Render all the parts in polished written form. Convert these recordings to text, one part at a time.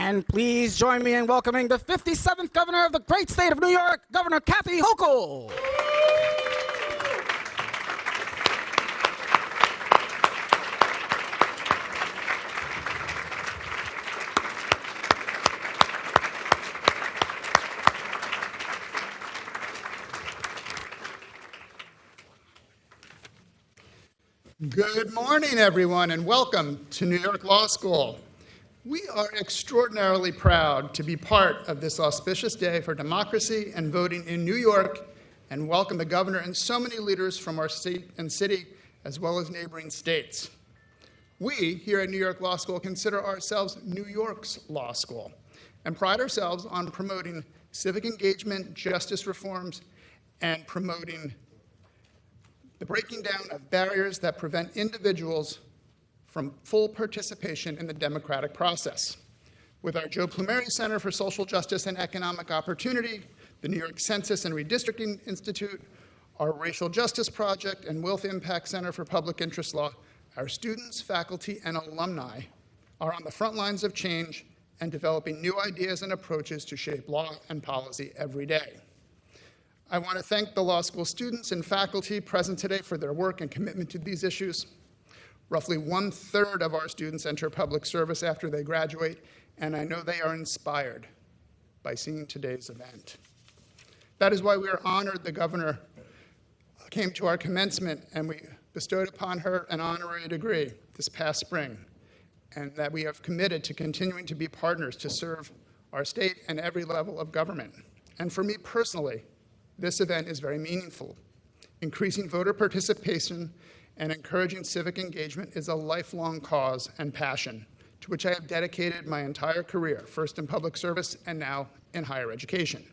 And please join me in welcoming the 57th governor of the great state of New York, Governor Kathy Hochul. Good morning, everyone, and welcome to New York Law School. We are extraordinarily proud to be part of this auspicious day for democracy and voting in New York, and welcome the governor and so many leaders from our state and city, as well as neighboring states. We here at New York Law School consider ourselves New York's law school and pride ourselves on promoting civic engagement, justice reforms, and promoting the breaking down of barriers that prevent individuals from full participation in the democratic process. With our Joe Plumeri Center for Social Justice and Economic Opportunity, the New York Census and Redistricting Institute, our Racial Justice Project, and Wealth Impact Center for Public Interest Law, our students, faculty, and alumni are on the front lines of change and developing new ideas and approaches to shape law and policy every day. I want to thank the law school students and faculty present today for their work and commitment to these issues. Roughly 1/3 of our students enter public service after they graduate, and I know they are inspired by seeing today's event. That is why we are honored the governor came to our commencement and we bestowed upon her an honorary degree this past spring, and that we have committed to continuing to be partners to serve our state and every level of government. And for me personally, this event is very meaningful. Increasing voter participation and encouraging civic engagement is a lifelong cause and passion to which I have dedicated my entire career, first in public service and now in higher education.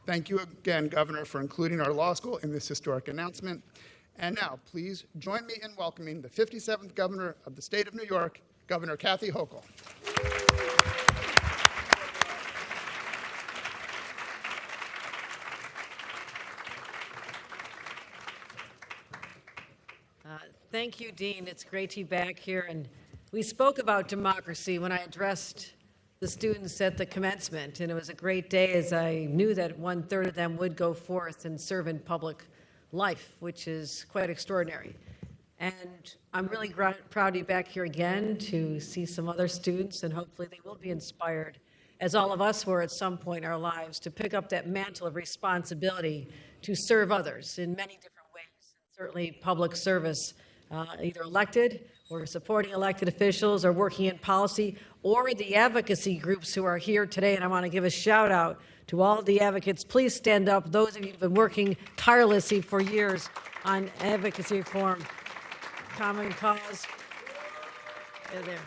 Thank you again, Governor, for including our law school in this historic announcement. And now, please join me in welcoming the 57th Governor of the state of New York, Governor Kathy Hochul. Thank you, Dean. It's great to be back here. And we spoke about democracy when I addressed the students at the commencement. And it was a great day as I knew that 1/3 of them would go forth and serve in public life, which is quite extraordinary. And I'm really proud to be back here again to see some other students, and hopefully they will be inspired, as all of us were at some point in our lives, to pick up that mantle of responsibility to serve others in many different ways. Certainly public service, either elected or supporting elected officials or working in policy, or the advocacy groups who are here today. And I want to give a shout out to all of the advocates. Please stand up, those of you who have been working tirelessly for years on advocacy reform, common cause. There.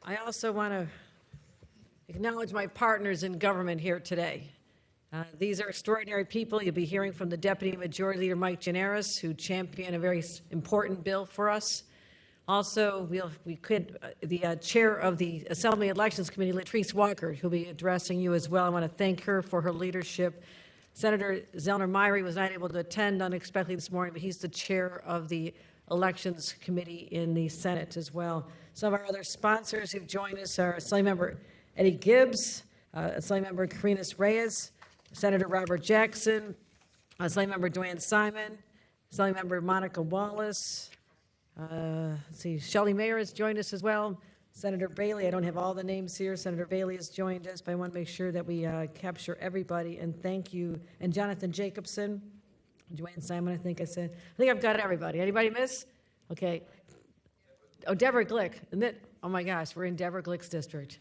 I also want to acknowledge my partners in government here today. These are extraordinary people. You'll be hearing from the Deputy Majority Leader Mike Gianaris, who championed a very important bill for us. Also, the chair of the Assembly Elections Committee, Latrice Walker, who'll be addressing you as well. I want to thank her for her leadership. Senator Zellner Myrie was not able to attend unexpectedly this morning, but he's the chair of the Elections Committee in the Senate as well. Some of our other sponsors who've joined us are Assemblymember Eddie Gibbs, Assemblymember Carinas Reyes, Senator Robert Jackson, Assemblymember Dwayne Simon, Assemblymember Monica Wallace. Shelley Mayer has joined us as well. Senator Bailey, I don't have all the names here. Senator Bailey has joined us, but I want to make sure that we capture everybody, and thank you. And Jonathan Jacobson, Dwayne Simon, I think I've got everybody. Anybody miss? Okay. Oh, Deborah Glick. Oh my gosh, we're in Deborah Glick's district.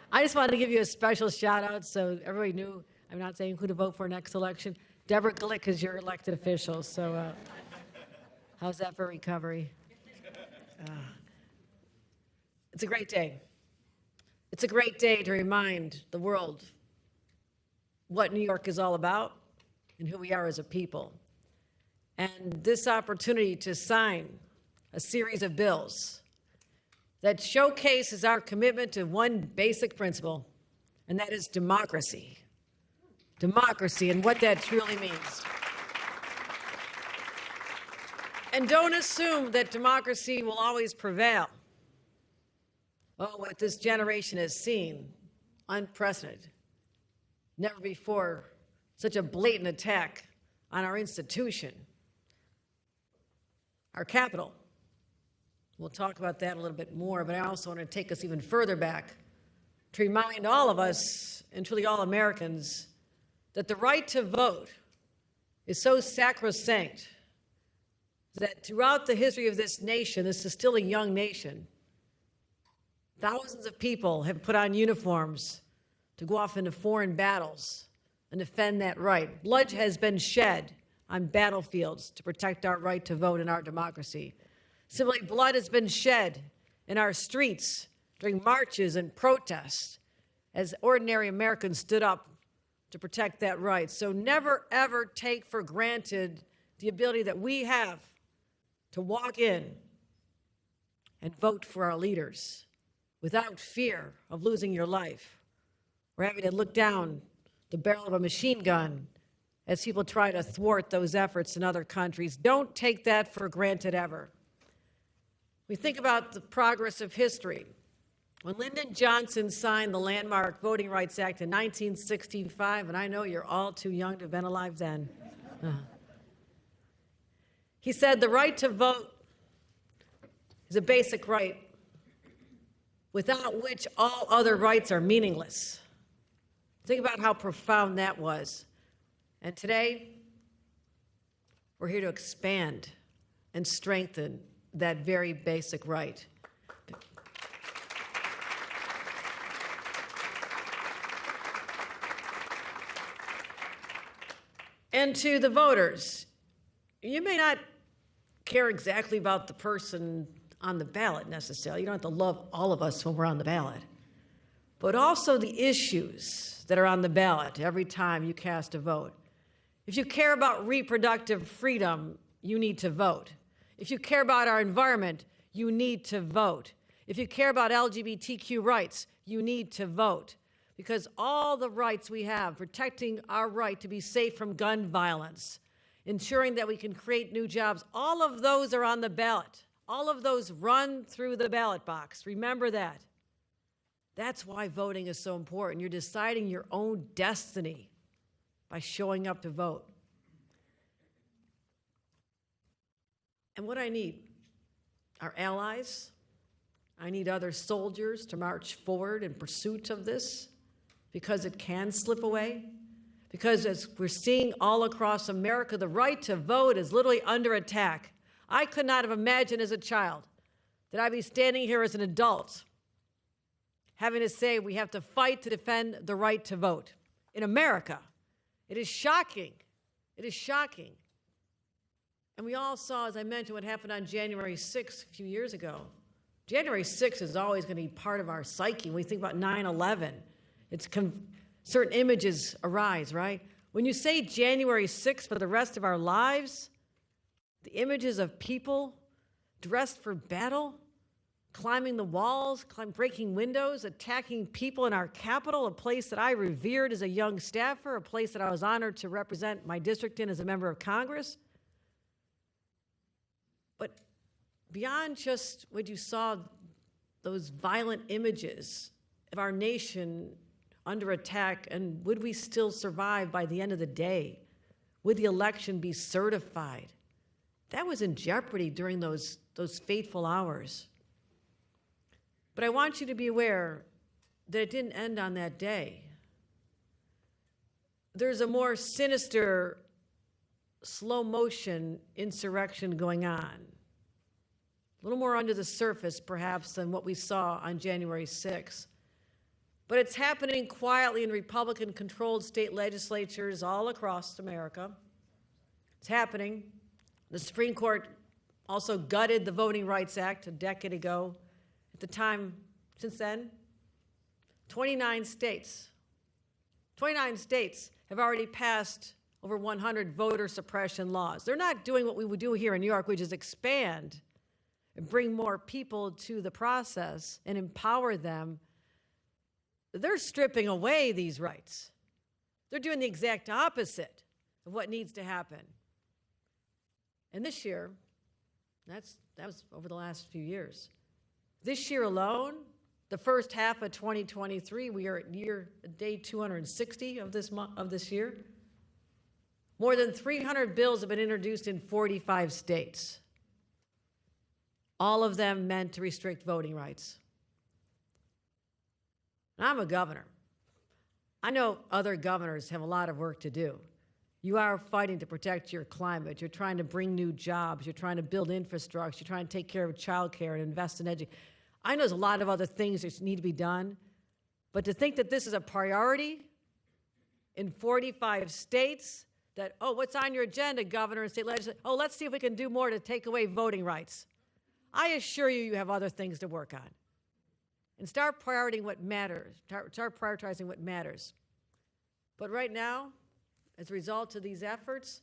I just wanted to give you a special shout out so everybody knew I'm not saying who to vote for next election. Deborah Glick is your elected official, so how's that for recovery? It's a great day. It's a great day to remind the world what New York is all about and who we are as a people. And this opportunity to sign a series of bills that showcases our commitment to one basic principle, and that is democracy. Democracy and what that truly means. And don't assume that democracy will always prevail. Oh, what this generation has seen, unprecedented. Never before such a blatant attack on our institution, our capital. We'll talk about that a little bit more, but I also want to take us even further back to remind all of us, and truly all Americans, that the right to vote is so sacrosanct that throughout the history of this nation, this is still a young nation, thousands of people have put on uniforms to go off into foreign battles and defend that right. Blood has been shed on battlefields to protect our right to vote in our democracy. Similarly, blood has been shed in our streets during marches and protests as ordinary Americans stood up to protect that right. So never, ever take for granted the ability that we have to walk in and vote for our leaders without fear of losing your life or having to look down the barrel of a machine gun as people try to thwart those efforts in other countries. Don't take that for granted ever. We think about the progress of history. When Lyndon Johnson signed the landmark Voting Rights Act in 1965, and I know you're all too young to have been alive then, he said the right to vote is a basic right without which all other rights are meaningless. Think about how profound that was. And today, we're here to expand and strengthen that very basic right. And to the voters, you may not care exactly about the person on the ballot necessarily. You don't have to love all of us when we're on the ballot. But also the issues that are on the ballot every time you cast a vote. If you care about reproductive freedom, you need to vote. If you care about our environment, you need to vote. If you care about LGBTQ rights, you need to vote. Because all the rights we have, protecting our right to be safe from gun violence, ensuring that we can create new jobs, all of those are on the ballot. All of those run through the ballot box. Remember that. That's why voting is so important. You're deciding your own destiny by showing up to vote. And what I need are allies. I need other soldiers to march forward in pursuit of this, because it can slip away. Because as we're seeing all across America, the right to vote is literally under attack. I could not have imagined as a child that I'd be standing here as an adult having to say we have to fight to defend the right to vote in America. It is shocking. It is shocking. And we all saw, as I mentioned, what happened on January 6th a few years ago. January 6th is always going to be part of our psyche. When we think about 9/11, certain images arise, right? When you say January 6th for the rest of our lives, the images of people dressed for battle, climbing the walls, breaking windows, attacking people in our capital, a place that I revered as a young staffer, a place that I was honored to represent my district in as a member of Congress. But beyond just what you saw, those violent images of our nation under attack, and would we still survive by the end of the day? Would the election be certified? That was in jeopardy during those fateful hours. But I want you to be aware that it didn't end on that day. There's a more sinister, slow motion insurrection going on. A little more under the surface, perhaps, than what we saw on January 6th. But it's happening quietly in Republican-controlled state legislatures all across America. It's happening. The Supreme Court also gutted the Voting Rights Act a decade ago. At the time, since then, 29 states have already passed over 100 voter suppression laws. They're not doing what we would do here in New York, which is expand and bring more people to the process and empower them. They're stripping away these rights. They're doing the exact opposite of what needs to happen. And this year, That was over the last few years. This year alone, the first half of 2023, we are at day 260 of this year. More than 300 bills have been introduced in 45 states. All of them meant to restrict voting rights. And I'm a governor. I know other governors have a lot of work to do. You are fighting to protect your climate. You're trying to bring new jobs. You're trying to build infrastructure. You're trying to take care of child care and invest in education. I know there's a lot of other things that need to be done, but to think that this is a priority in 45 states, that, oh, what's on your agenda, governor and state legislature? Oh, let's see if we can do more to take away voting rights. I assure you, you have other things to work on. And start prioritizing what matters. Start prioritizing what matters. But right now, as a result of these efforts,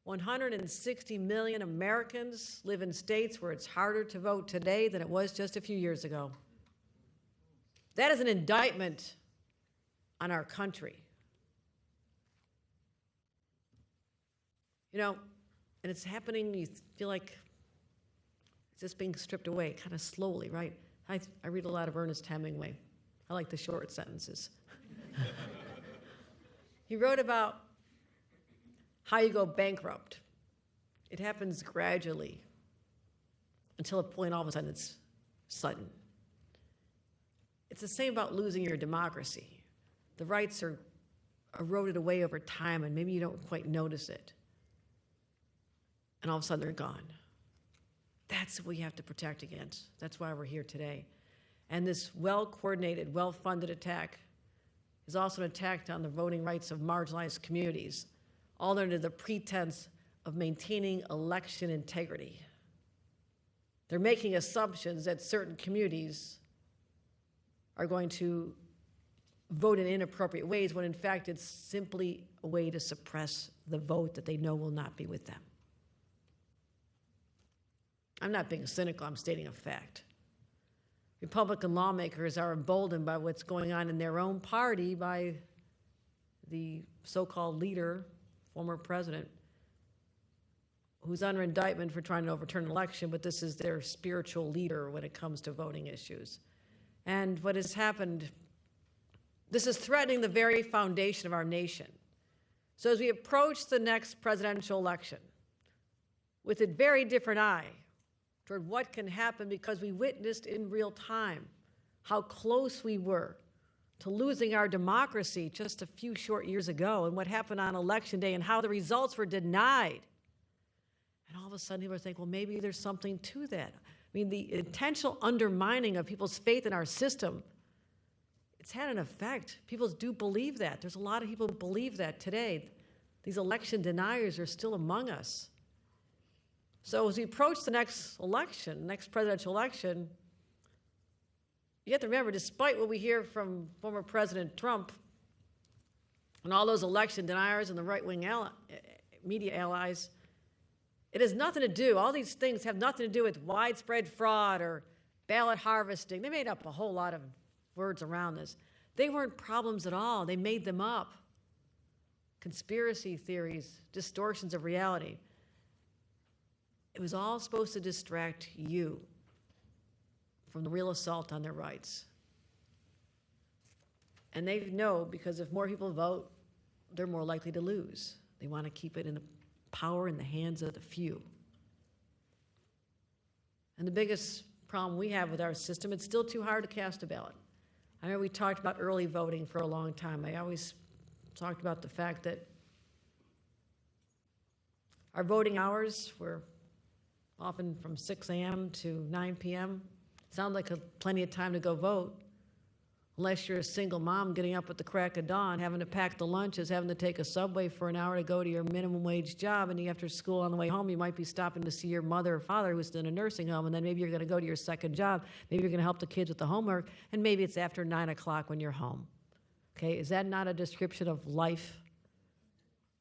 160 million Americans live in states where it's harder to vote today than it was just a few years ago. That is an indictment on our country. You know, and it's happening, you feel like it's just being stripped away kind of slowly, right? I read a lot of Ernest Hemingway. I like the short sentences. He wrote about how you go bankrupt. It happens gradually until a point all of a sudden it's sudden. It's the same about losing your democracy. The rights are eroded away over time and maybe you don't quite notice it. And all of a sudden they're gone. That's what we have to protect against. That's why we're here today. And this well-coordinated, well-funded attack is also an attack on the voting rights of marginalized communities, all under the pretense of maintaining election integrity. They're making assumptions that certain communities are going to vote in inappropriate ways, when in fact it's simply a way to suppress the vote that they know will not be with them. I'm not being cynical, I'm stating a fact. Republican lawmakers are emboldened by what's going on in their own party by the so-called leader, former president, who's under indictment for trying to overturn an election, but this is their spiritual leader when it comes to voting issues. And what has happened, this is threatening the very foundation of our nation. So as we approach the next presidential election, with a very different eye toward what can happen, because we witnessed in real time how close we were to losing our democracy just a few short years ago, and what happened on Election Day and how the results were denied. And all of a sudden people are thinking, well, maybe there's something to that. I mean, the intentional undermining of people's faith in our system, it's had an effect. People do believe that. There's a lot of people who believe that today. These election deniers are still among us. So as we approach the next election, next presidential election, you have to remember, despite what we hear from former President Trump and all those election deniers and the right-wing media allies, it has nothing to do, all these things have nothing to do with widespread fraud or ballot harvesting. They made up a whole lot of words around this. They weren't problems at all. They made them up. Conspiracy theories, distortions of reality. It was all supposed to distract you from the real assault on their rights. And they know, because if more people vote, they're more likely to lose. They want to keep it in the power in the hands of the few. And the biggest problem we have with our system, it's still too hard to cast a ballot. I know we talked about early voting for a long time. I always talked about the fact that our voting hours were often from 6 a.m. to 9 p.m. Sounds like plenty of time to go vote, unless you're a single mom getting up at the crack of dawn, having to pack the lunches, having to take a subway for an hour to go to your minimum wage job, and after school on the way home, you might be stopping to see your mother or father who's in a nursing home, and then maybe you're going to go to your second job, maybe you're going to help the kids with the homework, and maybe it's after 9 o'clock when you're home. Okay, is that not a description of life?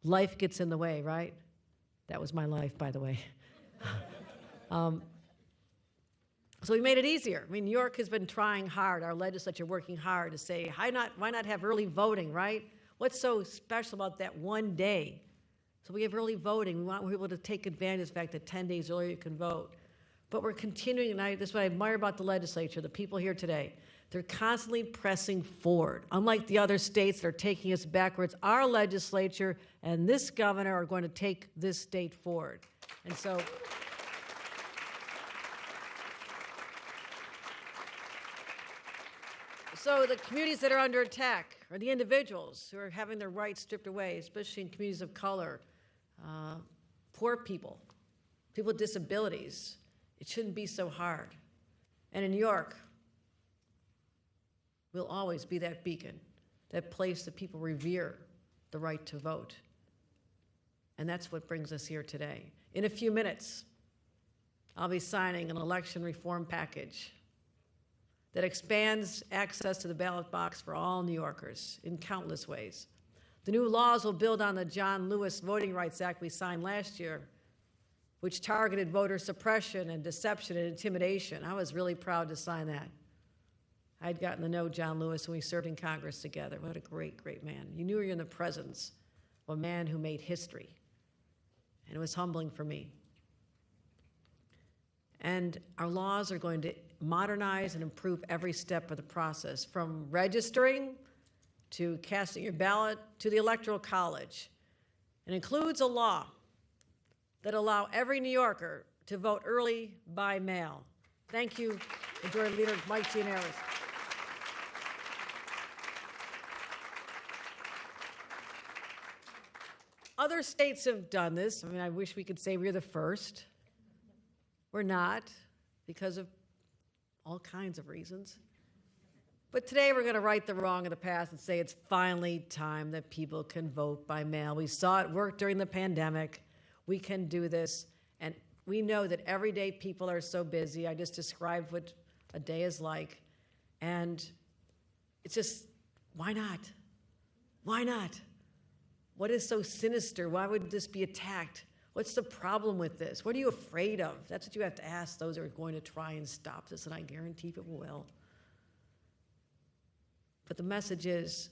Life gets in the way, right? That was my life, by the way. So we made it easier. I mean, New York has been trying hard, our legislature working hard to say, why not have early voting, right? What's so special about that one day? So we have early voting. We want people to take advantage of the fact that 10 days earlier you can vote. But we're continuing, and this is what I admire about the legislature, the people here today. They're constantly pressing forward. Unlike the other states that are taking us backwards, our legislature and this governor are going to take this state forward. And so the communities that are under attack are the individuals who are having their rights stripped away, especially in communities of color, poor people, people with disabilities. It shouldn't be so hard. And in New York, we'll always be that beacon, that place that people revere the right to vote. And that's what brings us here today. In a few minutes, I'll be signing an election reform package that expands access to the ballot box for all New Yorkers in countless ways. The new laws will build on the John Lewis Voting Rights Act we signed last year, which targeted voter suppression and deception and intimidation. I was really proud to sign that. I'd gotten to know John Lewis when we served in Congress together. What a great, great man. You knew you were in the presence of a man who made history, and it was humbling for me. And our laws are going to modernize and improve every step of the process, from registering to casting your ballot to the Electoral College. It includes a law that allows every New Yorker to vote early by mail. Thank you, Majority Leader Mike Gianaris. Other states have done this. I mean, I wish we could say we're the first. We're not, because of all kinds of reasons. But today we're going to right the wrong of the past and say it's finally time that people can vote by mail. We saw it work during the pandemic. We can do this. And we know that every day people are so busy. I just described what a day is like. And it's just, why not? Why not? What is so sinister? Why would this be attacked? What's the problem with this? What are you afraid of? That's what you have to ask those who are going to try and stop this, and I guarantee people will. But the message is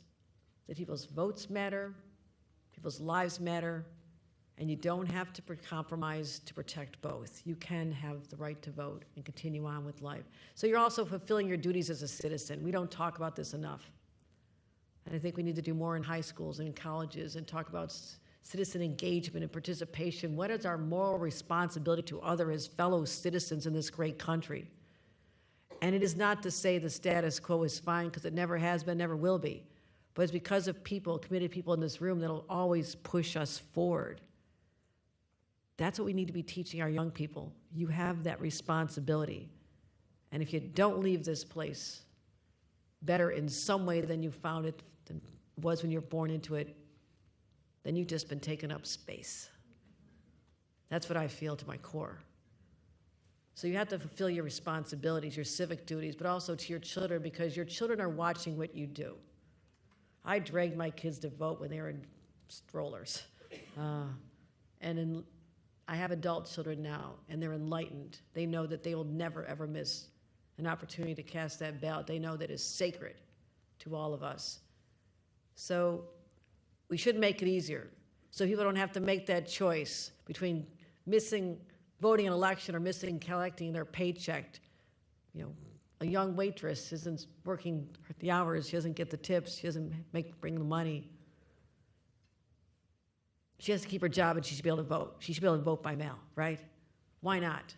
that people's votes matter, people's lives matter, and you don't have to compromise to protect both. You can have the right to vote and continue on with life. So you're also fulfilling your duties as a citizen. We don't talk about this enough. And I think we need to do more in high schools and in colleges and talk about citizen engagement and participation. What is our moral responsibility to others as fellow citizens in this great country? And it is not to say the status quo is fine, because it never has been, never will be. But it's because of people, committed people in this room, that'll always push us forward. That's what we need to be teaching our young people. You have that responsibility. And if you don't leave this place better in some way than you found it, than it was when you were born into it, then you've just been taking up space. That's what I feel to my core. So you have to fulfill your responsibilities, your civic duties, but also to your children, because your children are watching what you do. I dragged my kids to vote when they were in strollers. I have adult children now, and they're enlightened. They know that they will never, ever miss an opportunity to cast that ballot. They know that it's sacred to all of us. So we should make it easier, so people don't have to make that choice between missing voting an election or missing collecting their paycheck. You know, a young waitress isn't working the hours, she doesn't get the tips, she doesn't bring the money. She has to keep her job, and she should be able to vote. She should be able to vote by mail, right? Why not?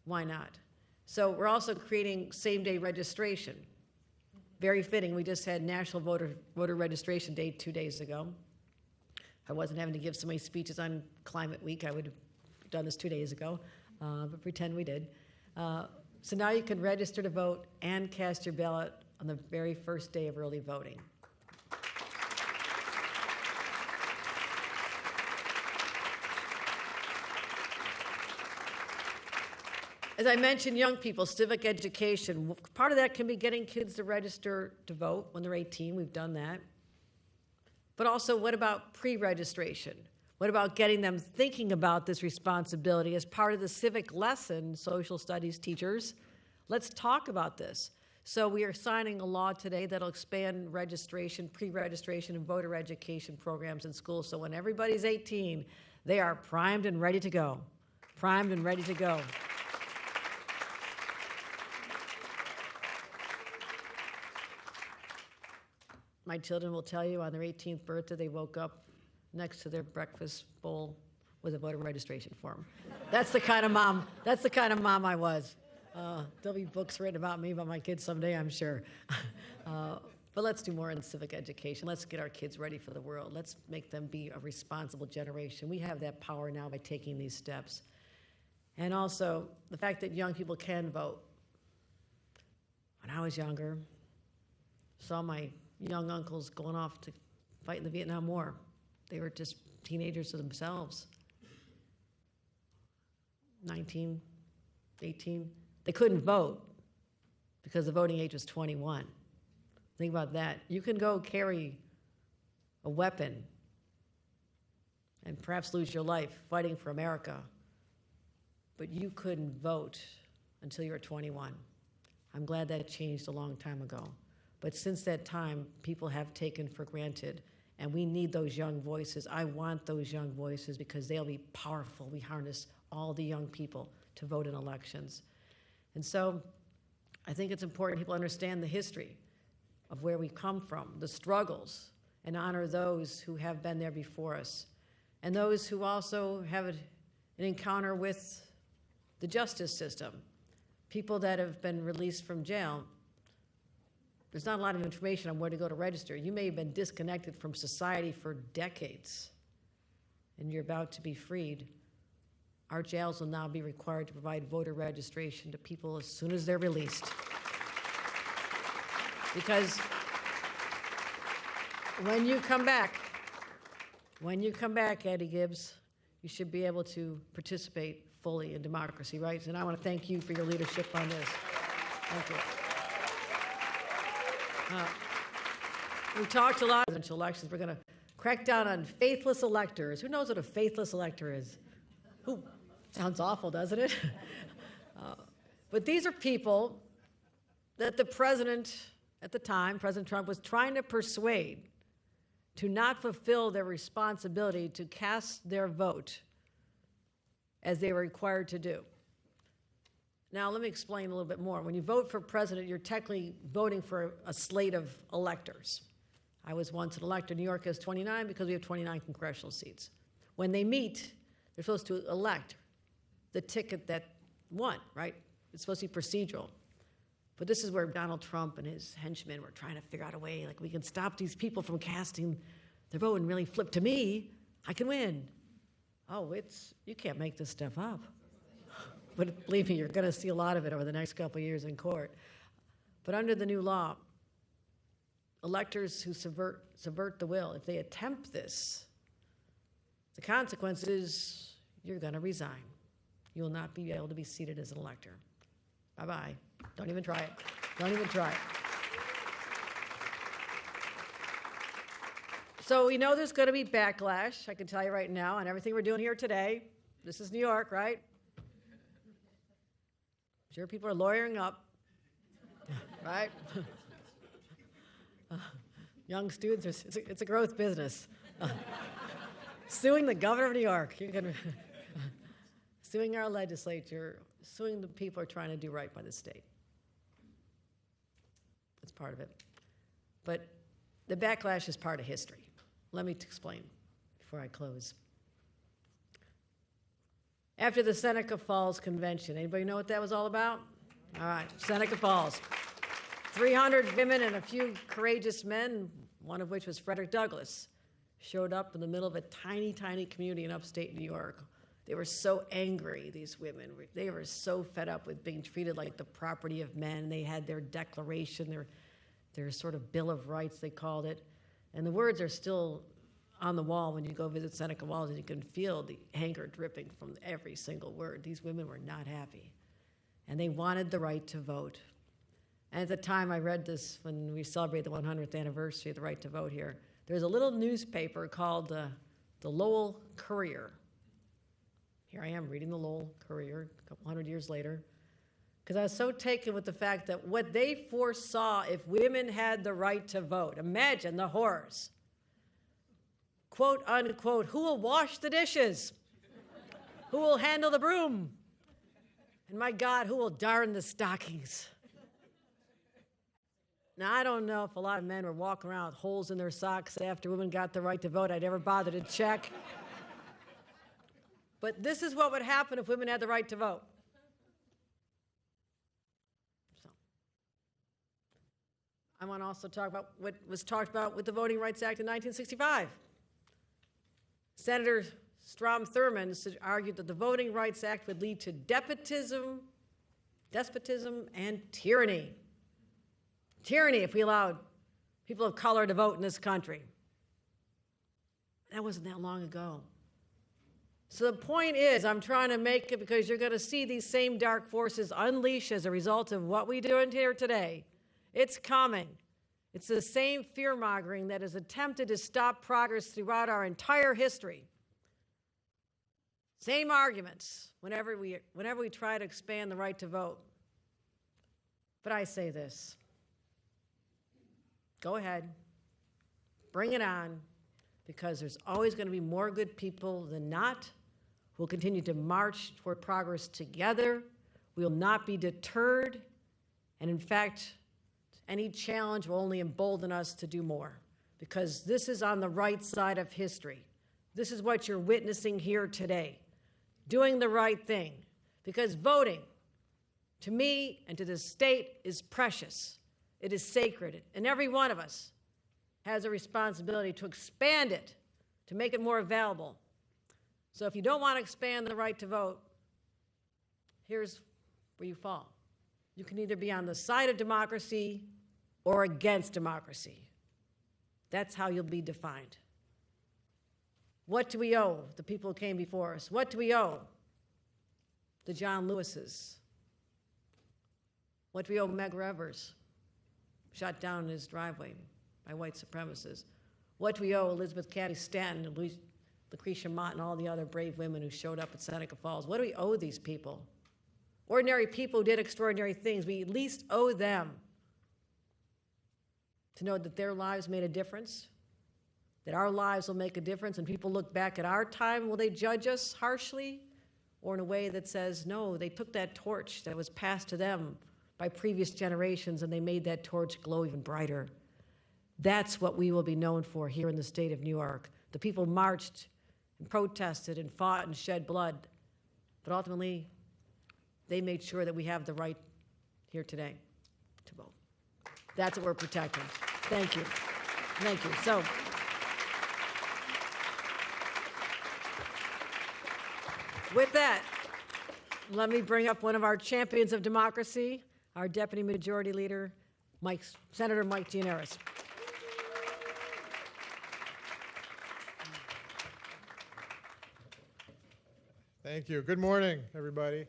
Why not? So we're also creating same-day registration. Very fitting. We just had National Voter Registration Day 2 days ago. I wasn't having to give so many speeches on Climate Week. I would have done this 2 days ago, but pretend we did. So now you can register to vote and cast your ballot on the very first day of early voting. As I mentioned, young people, civic education. Part of that can be getting kids to register to vote when they're 18. We've done that. But also, what about pre-registration? What about getting them thinking about this responsibility as part of the civic lesson, social studies teachers? Let's talk about this. So we are signing a law today that'll expand registration, pre-registration, and voter education programs in schools. So when everybody's 18, they are primed and ready to go. Primed and ready to go. my children will tell you on their 18th birthday, they woke up next to their breakfast bowl with a voter registration form. That's the kind of mom I was. There'll be books written about me, about my kids someday, I'm sure. But let's do more in civic education. Let's get our kids ready for the world. Let's make them be a responsible generation. We have that power now by taking these steps. And also, the fact that young people can vote. When I was younger, saw my young uncles going off to fight in the Vietnam War. They were just teenagers themselves. 19, 18. They couldn't vote because the voting age was 21. Think about that. You can go carry a weapon and perhaps lose your life fighting for America, but you couldn't vote until you were 21. I'm glad that changed a long time ago. But since that time, people have taken for granted, and we need those young voices. I want those young voices because they'll be powerful. We harness all the young people to vote in elections. And so I think it's important people understand the history of where we come from, the struggles, and honor those who have been there before us, and those who also have an encounter with the justice system, people that have been released from jail. There's not a lot of information on where to go to register. You may have been disconnected from society for decades, and you're about to be freed. Our jails will now be required to provide voter registration to people as soon as they're released. Because when you come back, Eddie Gibbs, you should be able to participate fully in democracy, right? And I want to thank you for your leadership on this. Thank you. We talked a lot about presidential elections. We're going to crack down on faithless electors. Who knows what a faithless elector is? Who? Sounds awful, doesn't it? But these are people that the president at the time, President Trump, was trying to persuade to not fulfill their responsibility to cast their vote as they were required to do. Now, let me explain a little bit more. When you vote for president, you're technically voting for a slate of electors. I was once an elector. New York has 29 because we have 29 congressional seats. When they meet, they're supposed to elect the ticket that won, right? It's supposed to be procedural. But this is where Donald Trump and his henchmen were trying to figure out a way, like, we can stop these people from casting their vote and really flip to me. I can win. Oh, you can't make this stuff up. But believe me, you're going to see a lot of it over the next couple of years in court. But under the new law, electors who subvert the will, if they attempt this, the consequence is you're going to resign. You will not be able to be seated as an elector. Bye-bye. Don't even try it. Don't even try it. So we know there's going to be backlash, I can tell you right now, on everything we're doing here today. This is New York, right? I'm sure people are lawyering up, right? Young students, it's a growth business. Suing the governor of New York. You can suing our legislature, suing the people who are trying to do right by the state. That's part of it. But the backlash is part of history. Let me explain before I close. After the Seneca Falls Convention, anybody know what that was all about? All right, Seneca Falls. 300 women and a few courageous men, one of which was Frederick Douglass, showed up in the middle of a tiny, tiny community in upstate New York. They were so angry, these women. They were so fed up with being treated like the property of men. They had their declaration, their sort of Bill of Rights, they called it. And the words are still on the wall when you go visit Seneca Falls, and you can feel the anger dripping from every single word. These women were not happy. And they wanted the right to vote. And at the time I read this, when we celebrated the 100th anniversary of the right to vote here, there's a little newspaper called the Lowell Courier. Here I am reading the Lowell Courier a couple hundred years later, because I was so taken with the fact that what they foresaw if women had the right to vote, imagine the horrors. Quote, unquote, who will wash the dishes? Who will handle the broom? And my God, who will darn the stockings? Now, I don't know if a lot of men were walking around with holes in their socks after women got the right to vote. I never bothered to check. But this is what would happen if women had the right to vote. So, I want to also talk about what was talked about with the Voting Rights Act in 1965. Senator Strom Thurmond argued that the Voting Rights Act would lead to despotism, and tyranny. Tyranny if we allowed people of color to vote in this country. That wasn't that long ago. So the point is, I'm trying to make it because you're going to see these same dark forces unleash as a result of what we do in here today. It's coming. It's the same fear-mongering that has attempted to stop progress throughout our entire history. Same arguments whenever we try to expand the right to vote. But I say this. Go ahead. Bring it on, because there's always going to be more good people than not. We'll continue to march toward progress together. We will not be deterred. And in fact, any challenge will only embolden us to do more, because this is on the right side of history. This is what you're witnessing here today. Doing the right thing, because voting, to me and to the state, is precious. It is sacred, and every one of us has a responsibility to expand it, to make it more available. So if you don't want to expand the right to vote, here's where you fall. You can either be on the side of democracy or against democracy. That's how you'll be defined. What do we owe the people who came before us? What do we owe the John Lewises? What do we owe Medgar Evers, shot down in his driveway by white supremacists? What do we owe Elizabeth Cady Stanton and Lucretia Mott and all the other brave women who showed up at Seneca Falls? What do we owe these people? Ordinary people who did extraordinary things. We at least owe them to know that their lives made a difference, that our lives will make a difference, and people look back at our time, will they judge us harshly, or in a way that says, no, they took that torch that was passed to them by previous generations and they made that torch glow even brighter. That's what we will be known for here in the state of New York. The people marched and protested and fought and shed blood, but ultimately they made sure that we have the right here today to vote. That's what we're protecting. Thank you. Thank you. So, with that, let me bring up one of our champions of democracy, our Deputy Majority Leader, Senator Mike Gianaris. Thank you. Good morning, everybody.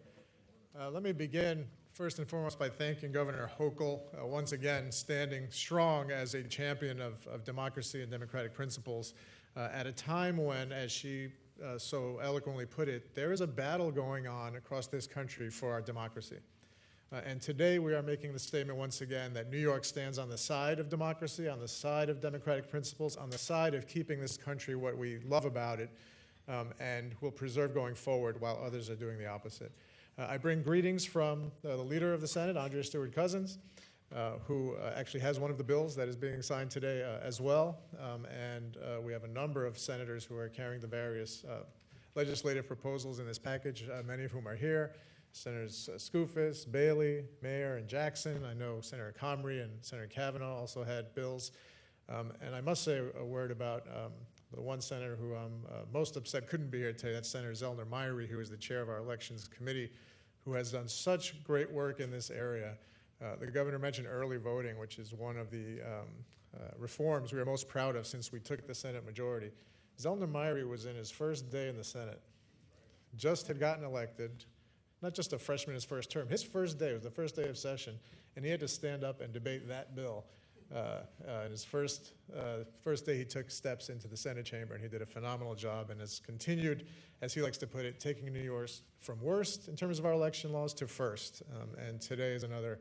Let me begin first and foremost by thanking Governor Hochul, once again standing strong as a champion of democracy and democratic principles at a time when, as she so eloquently put it, there is a battle going on across this country for our democracy. And today we are making the statement once again that New York stands on the side of democracy, on the side of democratic principles, on the side of keeping this country what we love about it, and will preserve going forward while others are doing the opposite. I bring greetings from the leader of the Senate, Andrea Stewart-Cousins, who actually has one of the bills that is being signed today as well. And we have a number of senators who are carrying the various legislative proposals in this package, many of whom are here. Senators Skoufis, Bailey, Mayer, and Jackson. I know Senator Comrie and Senator Kavanaugh also had bills. And I must say a word about the one senator who I'm most upset couldn't be here today. That's Senator Zellner Myrie, who is the chair of our Elections Committee, who has done such great work in this area. The governor mentioned early voting, which is one of the reforms we are most proud of since we took the Senate majority. Zellner Myrie was in his first day in the Senate, just had gotten elected, not just a freshman in his first term. His first day was the first day of session, and he had to stand up and debate that bill. In his first day, he took steps into the Senate chamber, and he did a phenomenal job and has continued, as he likes to put it, taking New York from worst in terms of our election laws to first. And today is another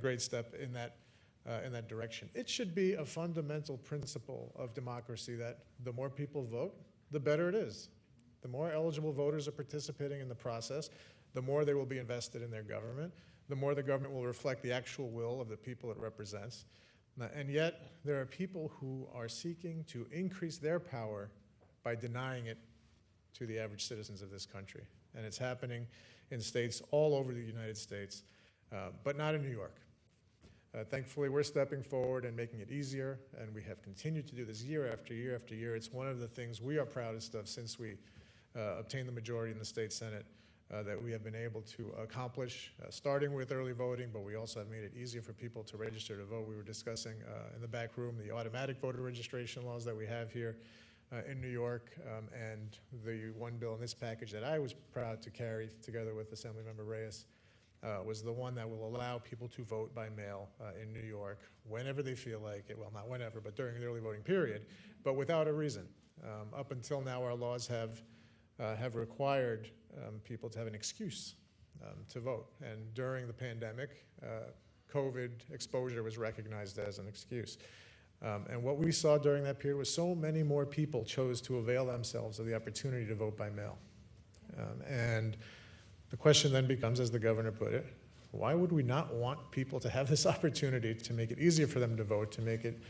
great step in that direction. It should be a fundamental principle of democracy that the more people vote, the better it is. The more eligible voters are participating in the process, the more they will be invested in their government, the more the government will reflect the actual will of the people it represents. And yet, there are people who are seeking to increase their power by denying it to the average citizens of this country. And it's happening in states all over the United States, but not in New York. Thankfully, we're stepping forward and making it easier, and we have continued to do this year after year after year. It's one of the things we are proudest of since we obtained the majority in the state Senate that we have been able to accomplish, starting with early voting, but we also have made it easier for people to register to vote. We were discussing in the back room the automatic voter registration laws that we have here in New York, and the one bill in this package that I was proud to carry together with Assemblymember Reyes was the one that will allow people to vote by mail in New York whenever they feel like it. Well, not whenever, but during the early voting period, but without a reason. Up until now, our laws have required people to have an excuse to vote. And during the pandemic, COVID exposure was recognized as an excuse. And what we saw during that period was so many more people chose to avail themselves of the opportunity to vote by mail. And the question then becomes, as the governor put it, why would we not want people to have this opportunity to make it easier for them to vote, to make it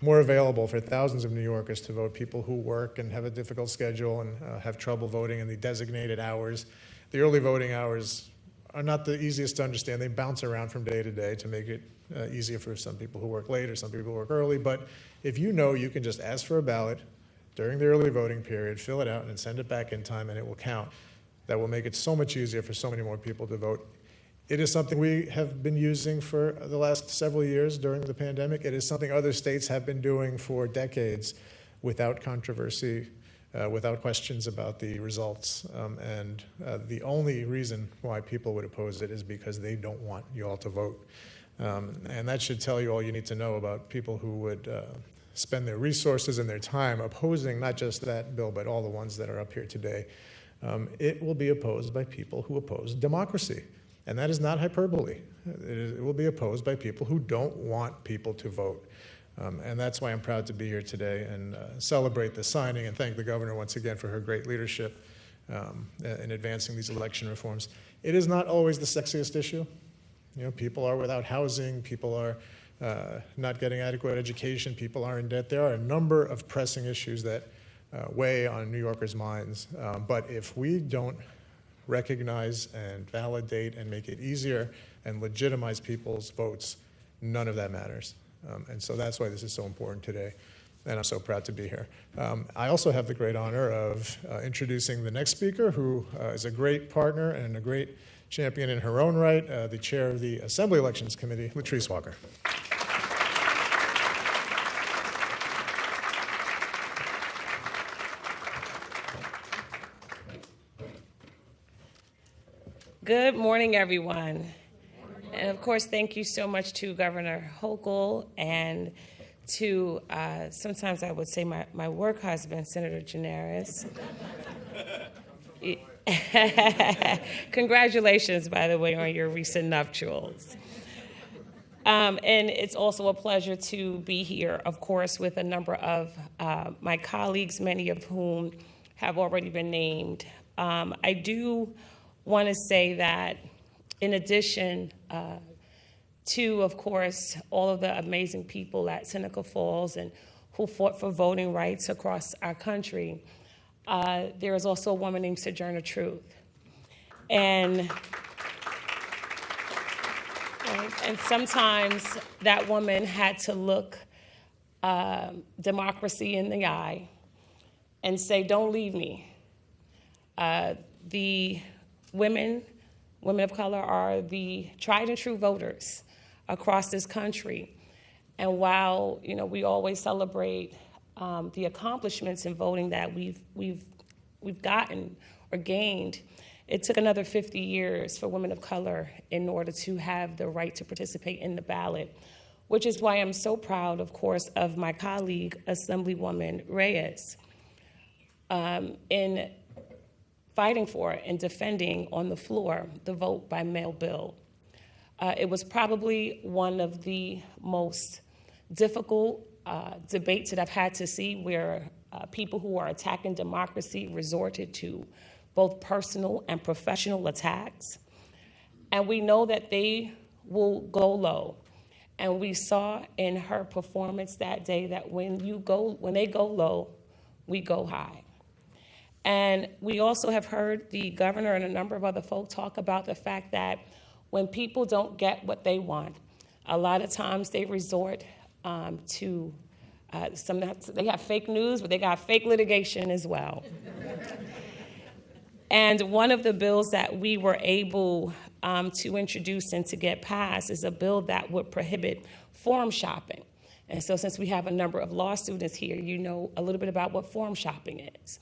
more available for thousands of New Yorkers to vote, people who work and have a difficult schedule and have trouble voting in the designated hours. The early voting hours are not the easiest to understand. They bounce around from day to day to make it easier for some people who work late or some people who work early. But if you know you can just ask for a ballot during the early voting period, fill it out, and send it back in time, and it will count. That will make it so much easier for so many more people to vote. It is something we have been using for the last several years during the pandemic. It is something other states have been doing for decades without controversy, without questions about the results. And the only reason why people would oppose it is because they don't want you all to vote. And that should tell you all you need to know about people who would spend their resources and their time opposing not just that bill, but all the ones that are up here today. It will be opposed by people who oppose democracy. And that is not hyperbole. It will be opposed by people who don't want people to vote. And that's why I'm proud to be here today and celebrate the signing and thank the governor once again for her great leadership in advancing these election reforms. It is not always the sexiest issue. You know, people are without housing, people are not getting adequate education, people are in debt. There are a number of pressing issues that weigh on New Yorkers' minds. But if we don't recognize and validate and make it easier and legitimize people's votes, none of that matters. And so that's why this is so important today, and I'm so proud to be here. I also have the great honor of introducing the next speaker, who is a great partner and a great champion in her own right, the chair of the Assembly Elections Committee, Latrice Walker. Good morning, everyone. And of course, thank you so much to Governor Hochul and to, sometimes I would say my work husband, Senator Gianaris. Congratulations, by the way, on your recent nuptials. And it's also a pleasure to be here, of course, with a number of my colleagues, many of whom have already been named. I do want to say that in addition to, of course, all of the amazing people at Seneca Falls and who fought for voting rights across our country, there is also a woman named Sojourner Truth. And sometimes that woman had to look democracy in the eye and say, don't leave me. The women of color are the tried and true voters across this country. And while, you know, we always celebrate the accomplishments in voting that we've gotten or gained, it took another 50 years for women of color in order to have the right to participate in the ballot, which is why I'm so proud, of course, of my colleague, Assemblywoman Reyes, in fighting for and defending on the floor the vote by mail bill. It was probably one of the most difficult debates that I've had to see, where people who are attacking democracy resorted to both personal and professional attacks. And we know that they will go low. And we saw in her performance that day that when they go low, we go high. And we also have heard the governor and a number of other folk talk about the fact that when people don't get what they want, a lot of times they resort to they have fake news, but they got fake litigation as well. And one of the bills that we were able to introduce and to get passed is a bill that would prohibit forum shopping. And so since we have a number of law students here, you know a little bit about what forum shopping is.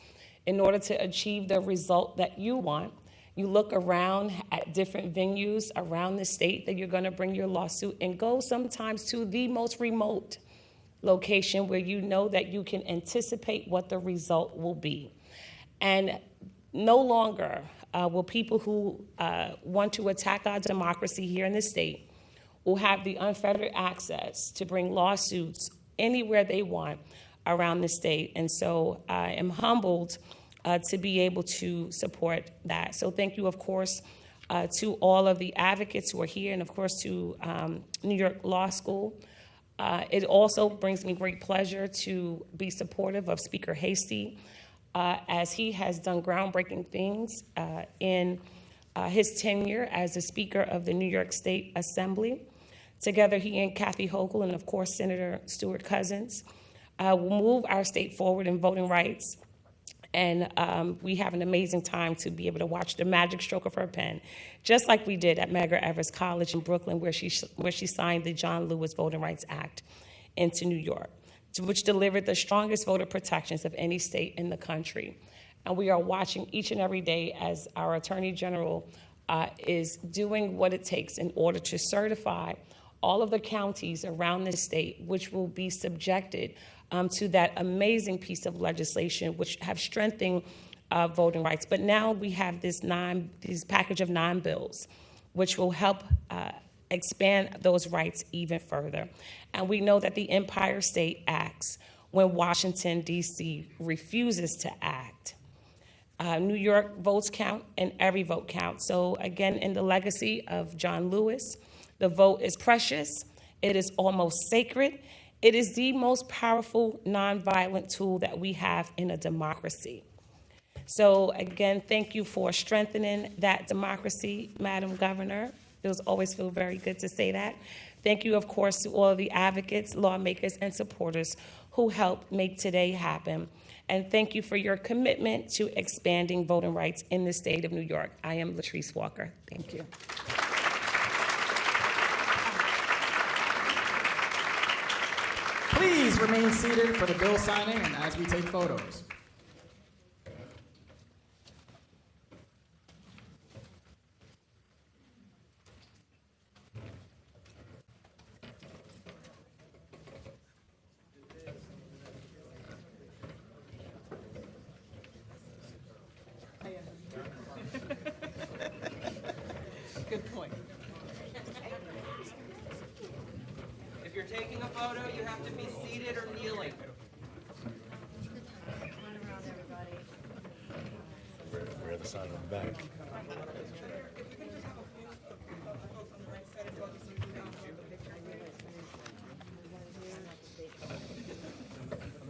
In order to achieve the result that you want, you look around at different venues around the state that you're going to bring your lawsuit and go sometimes to the most remote location where you know that you can anticipate what the result will be. And no longer will people who want to attack our democracy here in the state will have the unfettered access to bring lawsuits anywhere they want around the state. And so I am humbled to be able to support that. So thank you, of course, to all of the advocates who are here, and of course to New York Law School. It also brings me great pleasure to be supportive of Speaker Hasty, as he has done groundbreaking things in his tenure as the Speaker of the New York State Assembly. Together, he and Kathy Hochul, and of course Senator Stuart Cousins, will move our state forward in voting rights. And we have an amazing time to be able to watch the magic stroke of her pen, just like we did at Medgar Evers College in Brooklyn, where she signed the John Lewis Voting Rights Act into New York, which delivered the strongest voter protections of any state in the country. And we are watching each and every day as our Attorney General is doing what it takes in order to certify all of the counties around the state, which will be subjected to that amazing piece of legislation, which have strengthened voting rights. But now we have this package of 9 bills, which will help expand those rights even further. And we know that the Empire State acts when Washington, D.C. refuses to act. New York votes count, and every vote counts. So again, in the legacy of John Lewis, the vote is precious. It is almost sacred. It is the most powerful nonviolent tool that we have in a democracy. So again, thank you for strengthening that democracy, Madam Governor. It always feel very good to say that. Thank you, of course, to all of the advocates, lawmakers, and supporters who helped make today happen. And thank you for your commitment to expanding voting rights in the state of New York. I am Latrice Walker. Thank you. Please remain seated for the bill signing and as we take photos. Good point. If you're taking a photo, you have to be seated or kneeling. Wear the sign on the back. I'm going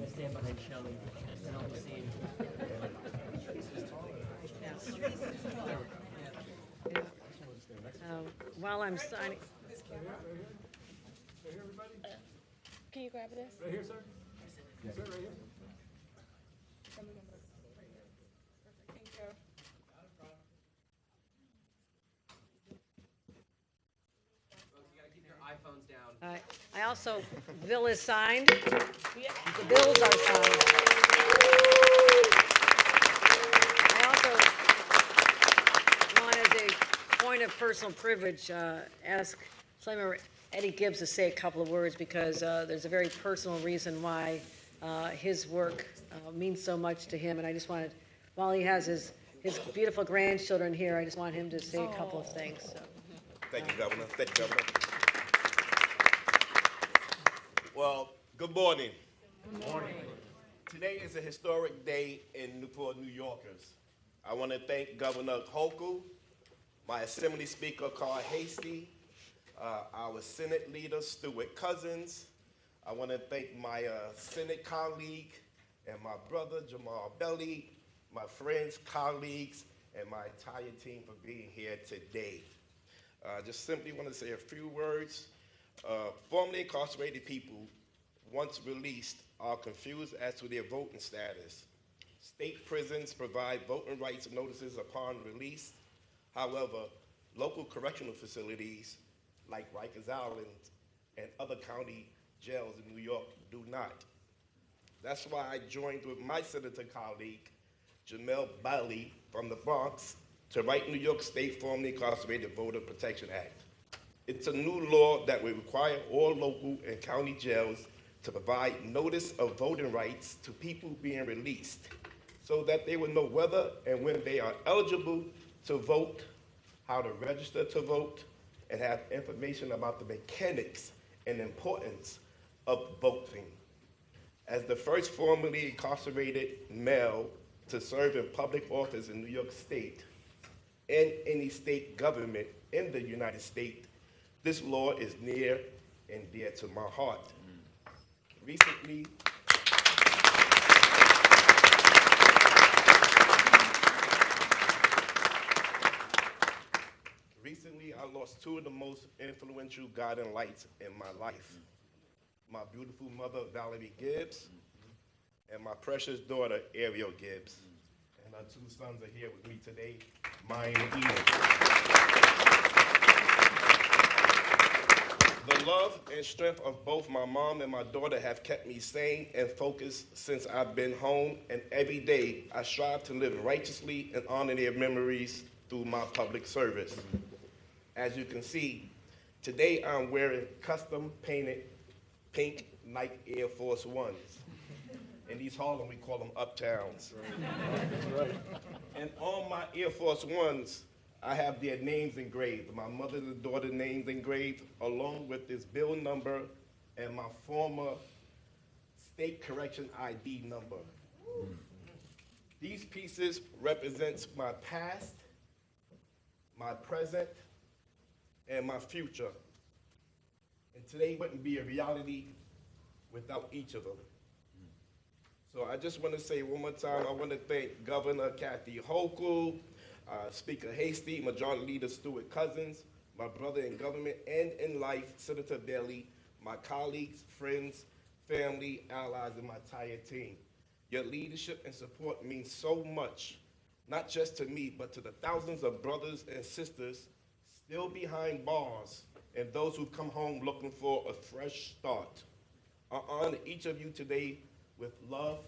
to stand behind Shelley and I'll be seeing. While I'm signing, Can you grab this? Right here, sir? Yes, sir, right here. iPhones down. I also, bill is signed. The bills are signed. I also want, as a point of personal privilege, ask Senator Eddie Gibbs to say a couple of words, because there's a very personal reason why his work means so much to him. And I just wanted, while he has his beautiful grandchildren here, I just want him to say a couple of things. So. Thank you, Governor. Thank you, Governor. Well, good morning. Good morning. Today is a historic day for New Yorkers. I want to thank Governor Hochul, my Assembly Speaker, Carl Hasty, our Senate leader, Stuart Cousins. I want to thank my Senate colleague and my brother, Jamal Belly, my friends, colleagues, and my entire team for being here today. Just simply want to say a few words. Formerly incarcerated people, once released, are confused as to their voting status. State prisons provide voting rights notices upon release. However, local correctional facilities like Rikers Island and other county jails in New York do not. That's why I joined with my senator colleague, Jamel Bali from the Bronx, to write New York State Formerly Incarcerated Voter Protection Act. It's a new law that will require all local and county jails to provide notice of voting rights to people being released so that they will know whether and when they are eligible to vote, how to register to vote, and have information about the mechanics and importance of voting. As the first formerly incarcerated male to serve in public office in New York State and any state government in the United States, this law is near and dear to my heart. Recently, I lost two of the most influential guiding lights in my life. My beautiful mother, Valerie Gibbs, and my precious daughter, Ariel Gibbs. And our two sons are here with me today, Maya and Eden. The love and strength of both my mom and my daughter have kept me sane and focused since I've been home, and every day I strive to live righteously and honor their memories through my public service. As you can see, today I'm wearing custom painted pink Nike Air Force Ones. In East Harlem, we call them Uptowns. And on my Air Force Ones, I have their names engraved, my mother and daughter names engraved, along with this bill number and my former state correction ID number. These pieces represent my past, my present, and my future. And today wouldn't be a reality without each of them. So I just want to say one more time, I want to thank Governor Kathy Hochul, Speaker Hasty, Majority Leader Stuart Cousins, my brother in government and in life, Senator Bailey, my colleagues, friends, family, allies, and my entire team. Your leadership and support means so much, not just to me, but to the thousands of brothers and sisters still behind bars and those who come home looking for a fresh start. I honor each of you today with love,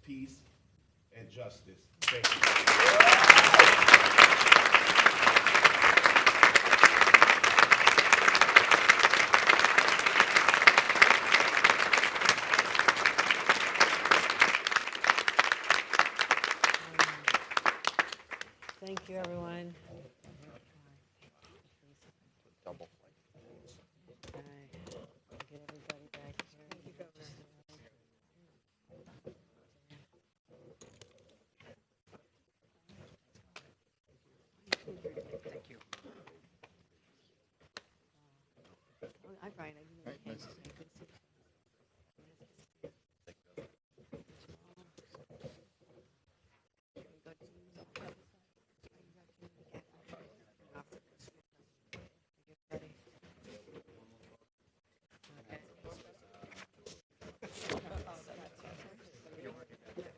peace, and justice. Thank you. Thank you, everyone. Double. All right. Get everybody back here. Thank you, Governor. Thank you. I'm fine.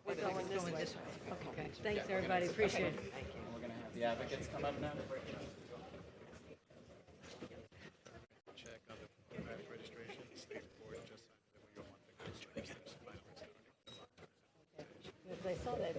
We're going this way. Okay. Thanks, everybody. Appreciate it. We're going to have the advocates come up now. Check on the registration, state board, just so that we don't want the Yes, I saw that.